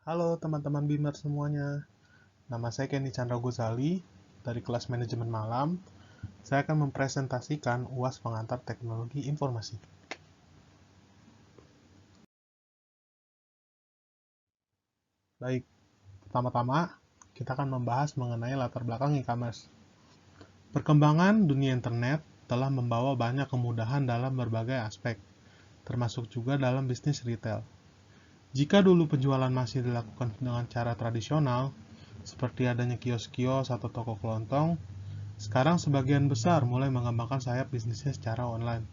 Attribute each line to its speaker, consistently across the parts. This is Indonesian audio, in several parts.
Speaker 1: Halo teman-teman Bimer semuanya, nama saya Kenny Chandra Gozali dari kelas manajemen malam. Saya akan mempresentasikan UAS pengantar teknologi informasi. Baik, pertama-tama kita akan membahas mengenai latar belakang e-commerce. Perkembangan dunia internet telah membawa banyak kemudahan dalam berbagai aspek, termasuk juga dalam bisnis retail. Jika dulu penjualan masih dilakukan dengan cara tradisional, seperti adanya kios-kios atau toko kelontong, sekarang sebagian besar mulai mengembangkan sayap bisnisnya secara online.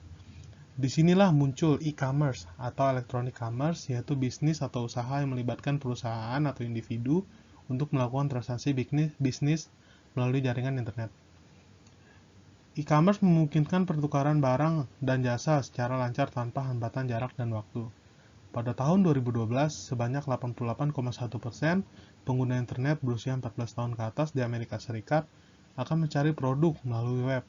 Speaker 1: Disinilah muncul e-commerce atau electronic commerce, yaitu bisnis atau usaha yang melibatkan perusahaan atau individu untuk melakukan transaksi bisnis melalui jaringan internet. E-commerce memungkinkan pertukaran barang dan jasa secara lancar tanpa hambatan jarak dan waktu. Pada tahun 2012, sebanyak 88,1% pengguna internet berusia 14 tahun ke atas di Amerika Serikat akan mencari produk melalui web.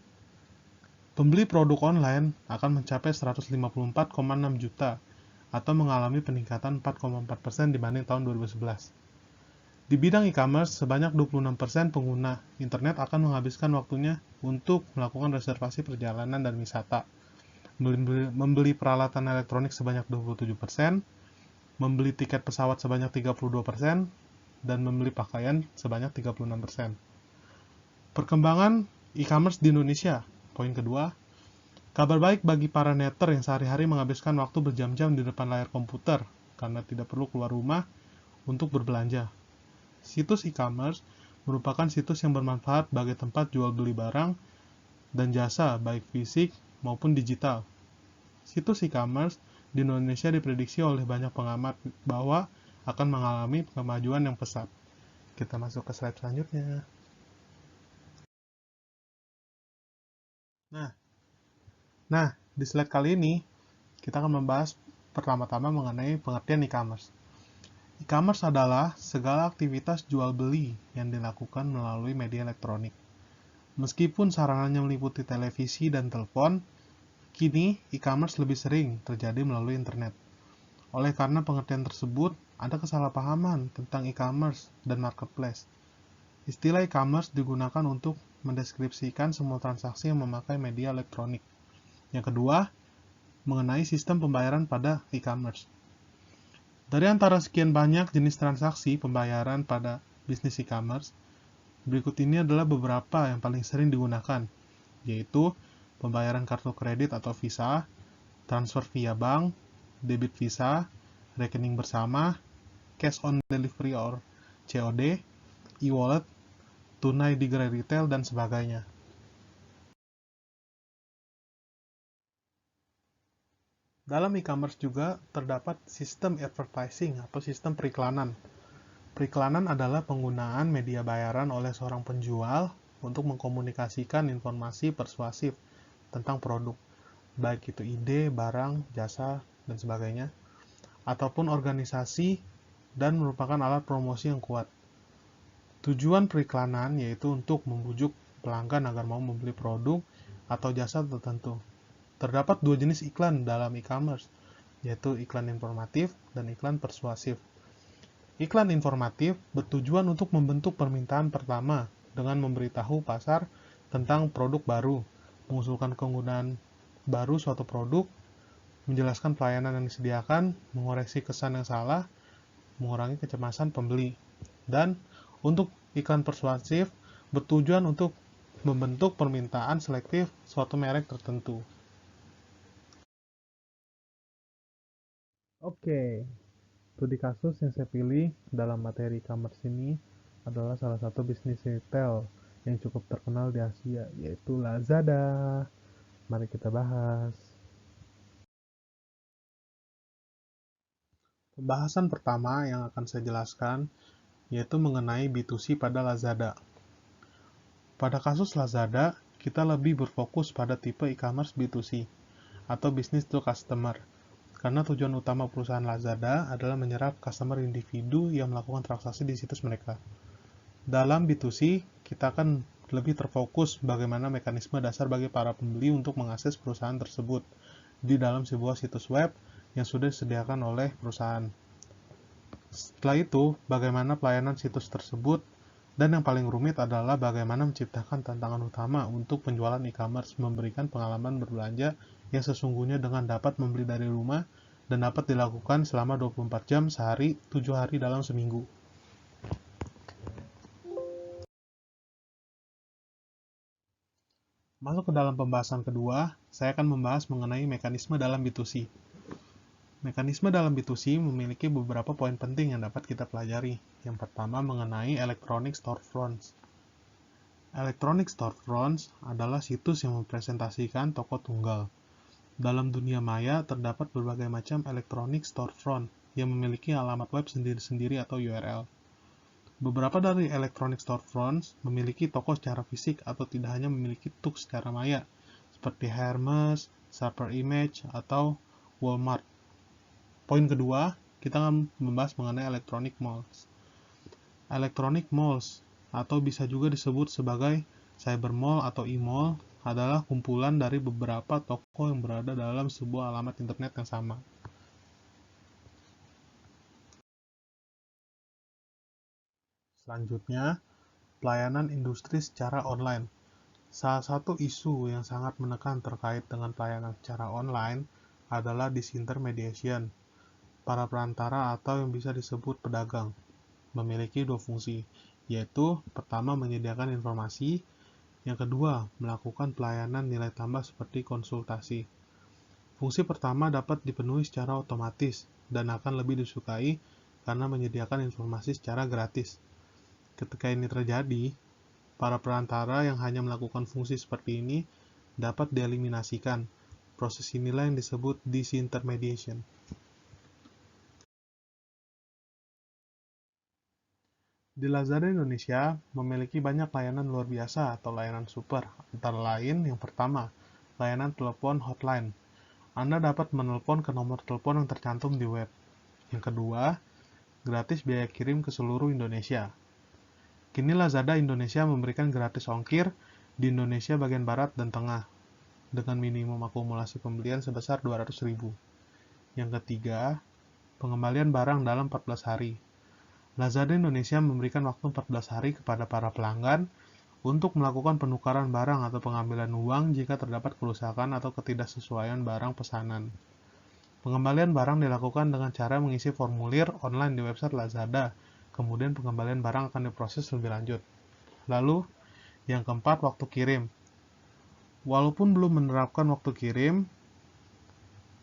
Speaker 1: Pembeli produk online akan mencapai 154,6 juta atau mengalami peningkatan 4,4% dibanding tahun 2011. Di bidang e-commerce, sebanyak 26% pengguna internet akan menghabiskan waktunya untuk melakukan reservasi perjalanan dan wisata, membeli peralatan elektronik sebanyak 27%, membeli tiket pesawat sebanyak 32%, dan membeli pakaian sebanyak 36%. Perkembangan e-commerce di Indonesia. Poin kedua, kabar baik bagi para netter yang sehari-hari menghabiskan waktu berjam-jam di depan layar komputer karena tidak perlu keluar rumah untuk berbelanja. Situs e-commerce merupakan situs yang bermanfaat bagi tempat jual beli barang dan jasa baik fisik maupun digital. Situs e-commerce di Indonesia diprediksi oleh banyak pengamat bahwa akan mengalami kemajuan yang pesat. Kita masuk ke slide selanjutnya. Nah, di slide kali ini kita akan membahas pertama-tama mengenai pengertian e-commerce. E-commerce adalah segala aktivitas jual beli yang dilakukan melalui media elektronik. Meskipun sarananya meliputi televisi dan telepon, kini e-commerce lebih sering terjadi melalui internet. Oleh karena pengertian tersebut, ada kesalahpahaman tentang e-commerce dan marketplace. Istilah e-commerce digunakan untuk mendeskripsikan semua transaksi yang memakai media elektronik. Yang kedua, mengenai sistem pembayaran pada e-commerce. Dari antara sekian banyak jenis transaksi pembayaran pada bisnis e-commerce, berikut ini adalah beberapa yang paling sering digunakan, yaitu pembayaran kartu kredit atau Visa, transfer via bank, debit Visa, rekening bersama, cash on delivery or COD, e-wallet, tunai di gerai retail, dan sebagainya. Dalam e-commerce juga terdapat sistem advertising atau sistem periklanan. Periklanan adalah penggunaan media bayaran oleh seorang penjual untuk mengkomunikasikan informasi persuasif tentang produk, baik itu ide, barang, jasa, dan sebagainya, ataupun organisasi, dan merupakan alat promosi yang kuat. Tujuan periklanan yaitu untuk membujuk pelanggan agar mau membeli produk atau jasa tertentu. Terdapat dua jenis iklan dalam e-commerce, yaitu iklan informatif dan iklan persuasif. Iklan informatif bertujuan untuk membentuk permintaan pertama dengan memberitahu pasar tentang produk baru, mengusulkan kegunaan baru suatu produk, menjelaskan pelayanan yang disediakan, mengoreksi kesan yang salah, mengurangi kecemasan pembeli. Dan untuk iklan persuasif bertujuan untuk membentuk permintaan selektif suatu merek tertentu. Oke, studi kasus yang saya pilih dalam materi e-commerce ini adalah salah satu bisnis retail yang cukup terkenal di Asia, yaitu Lazada. Mari kita bahas. Pembahasan pertama yang akan saya jelaskan yaitu mengenai B2C pada Lazada. Pada kasus Lazada, kita lebih berfokus pada tipe e-commerce B2C atau business to customer, karena tujuan utama perusahaan Lazada adalah menyerap customer individu yang melakukan transaksi di situs mereka. Dalam B2C, kita akan lebih terfokus bagaimana mekanisme dasar bagi para pembeli untuk mengakses perusahaan tersebut di dalam sebuah situs web yang sudah disediakan oleh perusahaan. Setelah itu, bagaimana pelayanan situs tersebut, dan yang paling rumit adalah bagaimana menciptakan tantangan utama untuk penjualan e-commerce memberikan pengalaman berbelanja yang sesungguhnya dengan dapat membeli dari rumah dan dapat dilakukan selama 24 jam sehari, 7 hari dalam seminggu. Masuk ke dalam pembahasan kedua, saya akan membahas mengenai mekanisme dalam B2C. Mekanisme dalam B2C memiliki beberapa poin penting yang dapat kita pelajari. Yang pertama mengenai electronic storefronts. Electronic storefronts adalah situs yang mempresentasikan toko tunggal. Dalam dunia maya terdapat berbagai macam electronic storefront yang memiliki alamat web sendiri-sendiri atau URL. Beberapa dari electronic storefronts memiliki toko secara fisik atau tidak hanya memiliki tuk secara maya, seperti Hermes, Super Image, atau Walmart. Poin kedua, kita akan membahas mengenai electronic malls. Electronic malls, atau bisa juga disebut sebagai cyber mall atau e-mall, adalah kumpulan dari beberapa toko yang berada dalam sebuah alamat internet yang sama. Selanjutnya, pelayanan industri secara online. Salah satu isu yang sangat menekan terkait dengan pelayanan secara online adalah disintermediation. Para perantara atau yang bisa disebut pedagang memiliki dua fungsi, yaitu pertama menyediakan informasi, yang kedua melakukan pelayanan nilai tambah seperti konsultasi. Fungsi pertama dapat dipenuhi secara otomatis dan akan lebih disukai karena menyediakan informasi secara gratis. Ketika ini terjadi, para perantara yang hanya melakukan fungsi seperti ini dapat dieliminasikan. Proses inilah yang disebut disintermediation. Di Lazada Indonesia memiliki banyak layanan luar biasa atau layanan super, antara lain yang pertama, layanan telepon hotline. Anda dapat menelpon ke nomor telepon yang tercantum di web. Yang kedua, gratis biaya kirim ke seluruh Indonesia. Kini Lazada Indonesia memberikan gratis ongkir di Indonesia bagian barat dan tengah, dengan minimum akumulasi pembelian sebesar 200.000. Yang ketiga, pengembalian barang dalam 14 hari. Lazada Indonesia memberikan waktu 14 hari kepada para pelanggan untuk melakukan penukaran barang atau pengambilan uang jika terdapat kerusakan atau ketidaksesuaian barang pesanan. Pengembalian barang dilakukan dengan cara mengisi formulir online di website Lazada, kemudian pengembalian barang akan diproses lebih lanjut. Lalu, yang keempat, waktu kirim. Walaupun belum menerapkan waktu kirim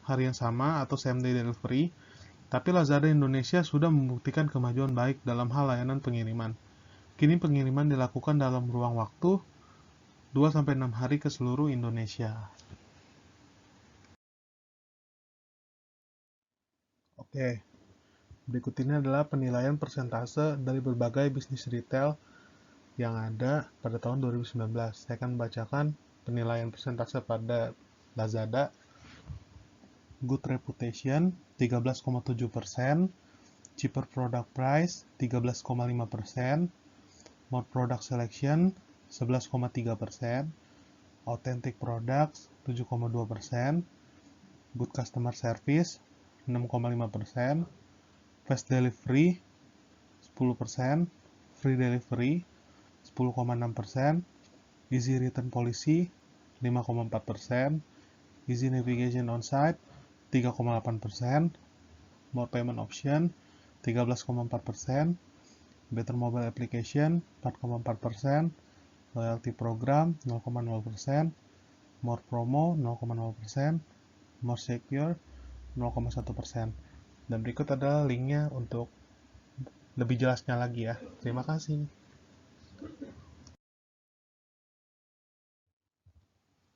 Speaker 1: hari yang sama atau same day delivery, tapi Lazada Indonesia sudah membuktikan kemajuan baik dalam hal layanan pengiriman. Kini pengiriman dilakukan dalam ruang waktu 2-6 hari ke seluruh Indonesia. Oke, berikut ini adalah penilaian persentase dari berbagai bisnis retail yang ada pada tahun 2019. Saya akan membacakan penilaian persentase pada Lazada. Good reputation 13,7%, cheaper product price 13,5%, more product selection 11,3%, authentic products 7,2%, good customer service 6,5%, fast delivery 10%, free delivery 10,6%, easy return policy 5,4%, easy navigation on site 3,8%, more payment option 13,4%, better mobile application 4,4%, loyalty program 0,0%, more promo 0,0%, more secure 0,1%. Dan berikut adalah linknya untuk lebih jelasnya lagi ya. Terima kasih.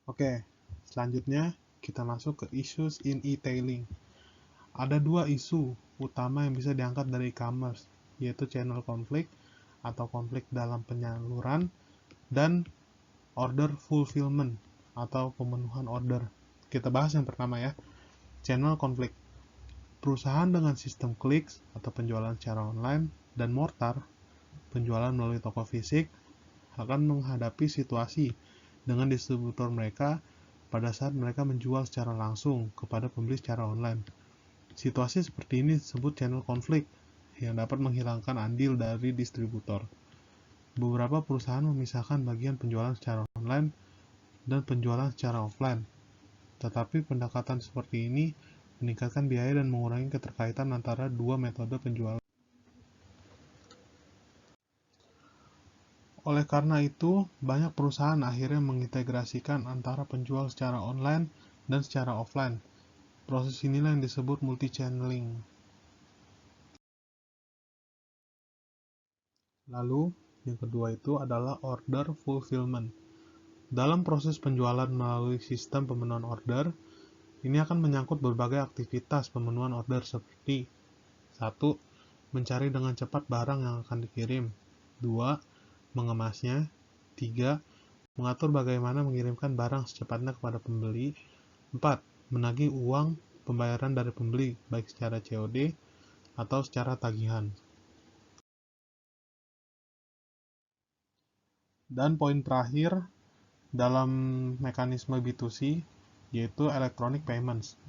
Speaker 1: Oke, selanjutnya kita masuk ke issues in e-tailing. Ada dua isu utama yang bisa diangkat dari e-commerce, yaitu channel conflict atau konflik dalam penyaluran dan order fulfillment atau pemenuhan order. Kita bahas yang pertama ya, channel conflict. Perusahaan dengan sistem clicks atau penjualan secara online dan mortar, penjualan melalui toko fisik, akan menghadapi situasi dengan distributor mereka pada saat mereka menjual secara langsung kepada pembeli secara online. Situasi seperti ini disebut channel conflict, yang dapat menghilangkan andil dari distributor. Beberapa perusahaan memisahkan bagian penjualan secara online dan penjualan secara offline. Tetapi pendekatan seperti ini meningkatkan biaya dan mengurangi keterkaitan antara dua metode penjualan. Oleh karena itu, banyak perusahaan akhirnya mengintegrasikan antara penjual secara online dan secara offline. Proses inilah yang disebut multi-channeling. Lalu, yang kedua itu adalah order fulfillment. Dalam proses penjualan melalui sistem pemenuhan order, ini akan menyangkut berbagai aktivitas pemenuhan order seperti 1. Mencari dengan cepat barang yang akan dikirim. 2. Mengemasnya. 3. Mengatur bagaimana mengirimkan barang secepatnya kepada pembeli. 4. Menagih uang pembayaran dari pembeli, baik secara COD atau secara tagihan. Dan poin terakhir dalam mekanisme B2C, yaitu electronic payments.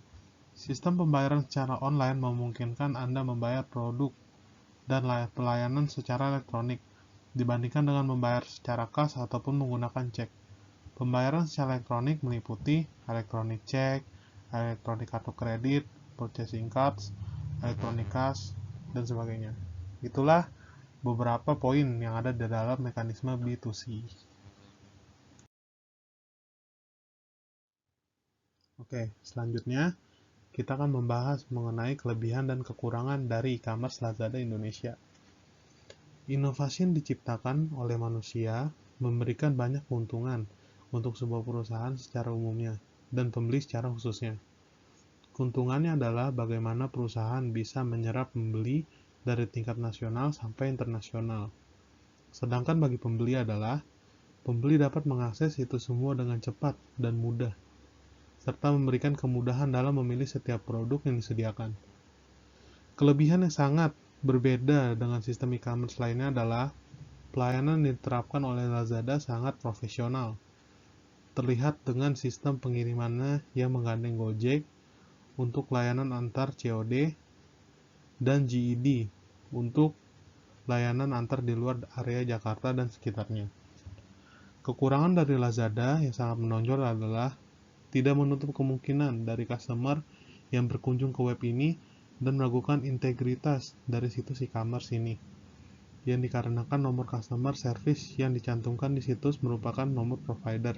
Speaker 1: Sistem pembayaran secara online memungkinkan Anda membayar produk dan pelayanan secara elektronik, dibandingkan dengan membayar secara kas ataupun menggunakan cek. Pembayaran secara elektronik meliputi elektronik cek, elektronik kartu kredit, purchasing cards, elektronik cash, dan sebagainya. Itulah beberapa poin yang ada di dalam mekanisme B2C. Oke, selanjutnya kita akan membahas mengenai kelebihan dan kekurangan dari e-commerce Lazada Indonesia. Inovasi yang diciptakan oleh manusia memberikan banyak keuntungan untuk sebuah perusahaan secara umumnya dan pembeli secara khususnya. Keuntungannya adalah bagaimana perusahaan bisa menyerap pembeli dari tingkat nasional sampai internasional. Sedangkan bagi pembeli adalah pembeli dapat mengakses itu semua dengan cepat dan mudah, serta memberikan kemudahan dalam memilih setiap produk yang disediakan. Kelebihan yang sangat berbeda dengan sistem e-commerce lainnya adalah pelayanan yang diterapkan oleh Lazada sangat profesional. Terlihat dengan sistem pengirimannya yang menggandeng Gojek untuk layanan antar COD dan GED untuk layanan antar di luar area Jakarta dan sekitarnya. Kekurangan dari Lazada yang sangat menonjol adalah tidak menutup kemungkinan dari customer yang berkunjung ke web ini dan melakukan integritas dari situs e-commerce ini, yang dikarenakan nomor customer service yang dicantumkan di situs merupakan nomor provider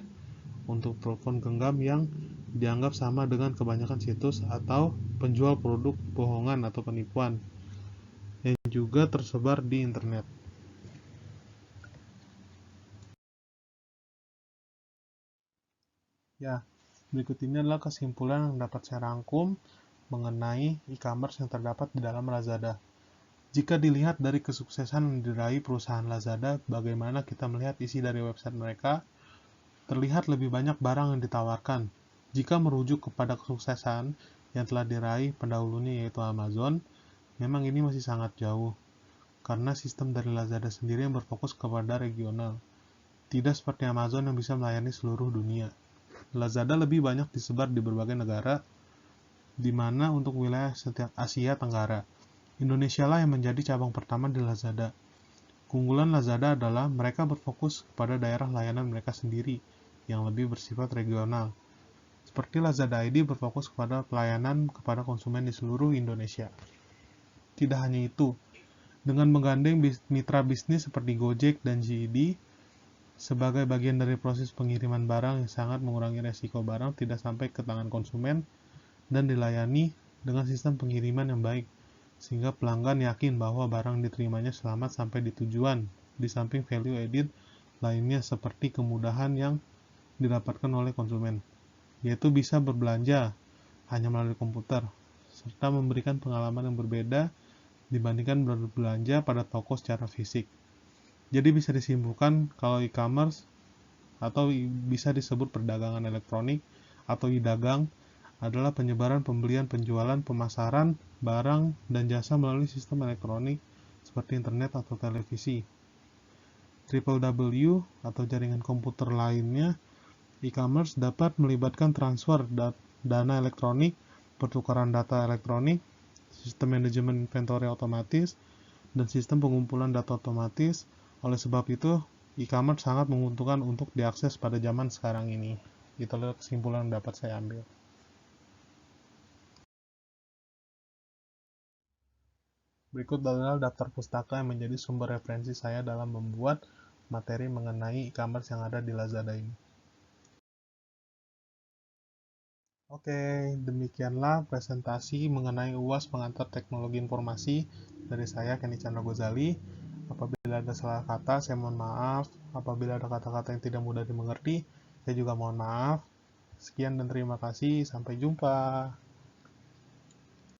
Speaker 1: untuk telepon genggam yang dianggap sama dengan kebanyakan situs atau penjual produk bohongan atau penipuan yang juga tersebar di internet. Ya, berikut ini adalah kesimpulan yang dapat saya rangkum mengenai e-commerce yang terdapat di dalam Lazada. Jika dilihat dari kesuksesan yang diraih perusahaan Lazada, bagaimana kita melihat isi dari website mereka, terlihat lebih banyak barang yang ditawarkan. Jika merujuk kepada kesuksesan yang telah diraih pendahulunya yaitu Amazon, memang ini masih sangat jauh, karena sistem dari Lazada sendiri yang berfokus kepada regional. Tidak seperti Amazon yang bisa melayani seluruh dunia. Lazada lebih banyak disebar di berbagai negara, di mana untuk wilayah setiap Asia Tenggara, Indonesia lah yang menjadi cabang pertama di Lazada. Keunggulan Lazada adalah mereka berfokus kepada daerah layanan mereka sendiri, yang lebih bersifat regional. Seperti Lazada ID berfokus kepada pelayanan kepada konsumen di seluruh Indonesia. Tidak hanya itu, dengan menggandeng mitra bisnis seperti Gojek dan GED, sebagai bagian dari proses pengiriman barang yang sangat mengurangi resiko barang tidak sampai ke tangan konsumen dan dilayani dengan sistem pengiriman yang baik, sehingga pelanggan yakin bahwa barang diterimanya selamat sampai di tujuan, di samping value added lainnya seperti kemudahan yang didapatkan oleh konsumen, yaitu bisa berbelanja hanya melalui komputer, serta memberikan pengalaman yang berbeda dibandingkan berbelanja pada toko secara fisik. Jadi bisa disimpulkan kalau e-commerce atau bisa disebut perdagangan elektronik atau e-dagang adalah penyebaran, pembelian, penjualan, pemasaran barang dan jasa melalui sistem elektronik seperti internet atau televisi. www atau jaringan komputer lainnya, e-commerce dapat melibatkan transfer dana elektronik, pertukaran data elektronik, sistem manajemen inventory otomatis, dan sistem pengumpulan data otomatis. Oleh sebab itu, e-commerce sangat menguntungkan untuk diakses pada zaman sekarang ini. Itulah kesimpulan yang dapat saya ambil. Berikut adalah daftar pustaka yang menjadi sumber referensi saya dalam membuat materi mengenai e-commerce yang ada di Lazada ini. Oke, demikianlah presentasi mengenai UAS Pengantar Teknologi Informasi dari saya, Kenny Chandra Gozali. Apabila ada salah kata, saya mohon maaf. Apabila ada kata-kata yang tidak mudah dimengerti, saya juga mohon maaf. Sekian dan terima kasih. Sampai jumpa.